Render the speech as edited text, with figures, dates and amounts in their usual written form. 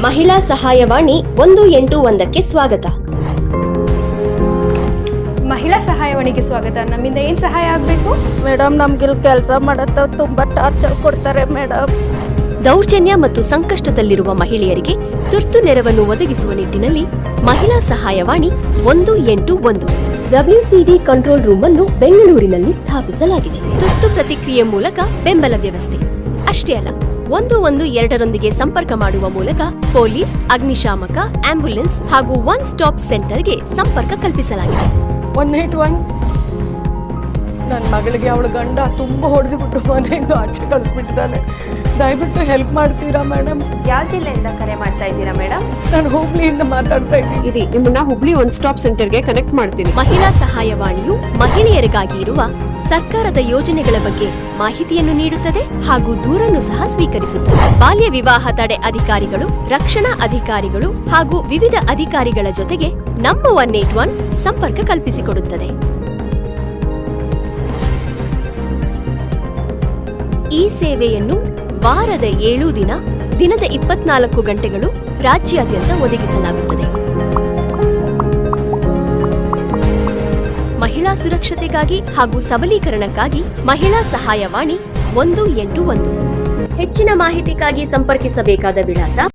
ಮಹಿಳಾ ಸಹಾಯವಾಣಿ 181ಕ್ಕೆ ಸ್ವಾಗತ. ಮಹಿಳಾ ಸಹಾಯವಾಣಿಗೆ ಸ್ವಾಗತ. ನಮ್ಮಿಂದ ಏನು ಸಹಾಯ ಆಗಬೇಕು? ಮೇಡಮ್, ನಮ್ಗೆ ಇಲ್ಲಿ ಕೆಲಸ ಮಾಡತ್ತ ತುಂಬಾ ಟಾರ್ಚರ್ ಕೊಡ್ತಾರೆ ಮೇಡಮ್. ದೌರ್ಜನ್ಯ ಮತ್ತು ಸಂಕಷ್ಟದಲ್ಲಿರುವ ಮಹಿಳೆಯರಿಗೆ ತುರ್ತು ನೆರವನ್ನು ಒದಗಿಸುವ ನಿಟ್ಟಿನಲ್ಲಿ ಮಹಿಳಾ ಸಹಾಯವಾಣಿ 181 WCD ಕಂಟ್ರೋಲ್ ರೂಮ್ ಅನ್ನು ಬೆಂಗಳೂರಿನಲ್ಲಿ ಸ್ಥಾಪಿಸಲಾಗಿದೆ. ತುರ್ತು ಪ್ರತಿಕ್ರಿಯೆ ಮೂಲಕ ಬೆಂಬಲ ವ್ಯವಸ್ಥೆ ಅಷ್ಟೇ ಅಲ್ಲ, 112ರೊಂದಿಗೆ ಸಂಪರ್ಕ ಮಾಡುವ ಮೂಲಕ ಪೊಲೀಸ್, ಅಗ್ನಿಶಾಮಕ, ಆಂಬ್ಯುಲೆನ್ಸ್ ಹಾಗೂ ಒನ್ ಸ್ಟಾಪ್ ಸೆಂಟರ್ಗೆ ಸಂಪರ್ಕ ಕಲ್ಪಿಸಲಾಗಿದೆ. 181 ನನ್ನ ಮಗಳಿಗೆ ಅವಳ ಗಂಡ ತುಂಬಾ ಹೊಡೆದುಬಿಟ್ಟು ಮನೆಯಿಂದ ಆಚೆ ಕಳಿಸ್ಬಿಟ್ಟಿದ್ದಾನೆ. ದಯವಿಟ್ಟು ಹೆಲ್ಪ್ ಮಾಡ್ತೀರಾ ಮೇಡಮ್? ಯಾವ ಜಿಲ್ಲೆಯಿಂದ ಕರೆ ಮಾಡ್ತಾ ಇದ್ದೀರಾ ಮೇಡಮ್? ನಾನು ಹುಬ್ಳಿಯಿಂದ ಮಾತಾಡ್ತಾ ಇದ್ದೀನಿ. ನಿಮ್ಮನ್ನ ಹುಬ್ಳಿ ಒನ್ ಸ್ಟಾಪ್ ಸೆಂಟರ್ಗೆ ಕನೆಕ್ಟ್ ಮಾಡ್ತೀನಿ. ಮಹಿಳಾ ಸಹಾಯವಾಣಿಯು ಮಹಿಳೆಯರಿಗಾಗಿ ಇರುವ ಸರ್ಕಾರದ ಯೋಜನೆಗಳ ಬಗ್ಗೆ ಮಾಹಿತಿಯನ್ನು ನೀಡುತ್ತದೆ ಹಾಗೂ ದೂರನ್ನು ಸಹ ಸ್ವೀಕರಿಸುತ್ತದೆ. ಬಾಲ್ಯ ವಿವಾಹ ತಡೆ ಅಧಿಕಾರಿಗಳು, ರಕ್ಷಣಾ ಅಧಿಕಾರಿಗಳು ಹಾಗೂ ವಿವಿಧ ಅಧಿಕಾರಿಗಳ ಜೊತೆಗೆ ನಮ್ಮ 181 ಸಂಪರ್ಕ ಕಲ್ಪಿಸಿಕೊಡುತ್ತದೆ. ಈ ಸೇವೆಯನ್ನು ವಾರದ 7 ದಿನ, ದಿನದ 24 ಗಂಟೆಗಳು ರಾಜ್ಯಾದ್ಯಂತ ಒದಗಿಸಲಾಗುತ್ತದೆ. ಮಹಿಳಾ ಸುರಕ್ಷತೆಗಾಗಿ ಹಾಗೂ ಸಬಲೀಕರಣಕ್ಕಾಗಿ ಮಹಿಳಾ ಸಹಾಯವಾಣಿ 181. ಹೆಚ್ಚಿನ ಮಾಹಿತಿಗಾಗಿ ಸಂಪರ್ಕಿಸಬೇಕಾದ ವಿಳಾಸ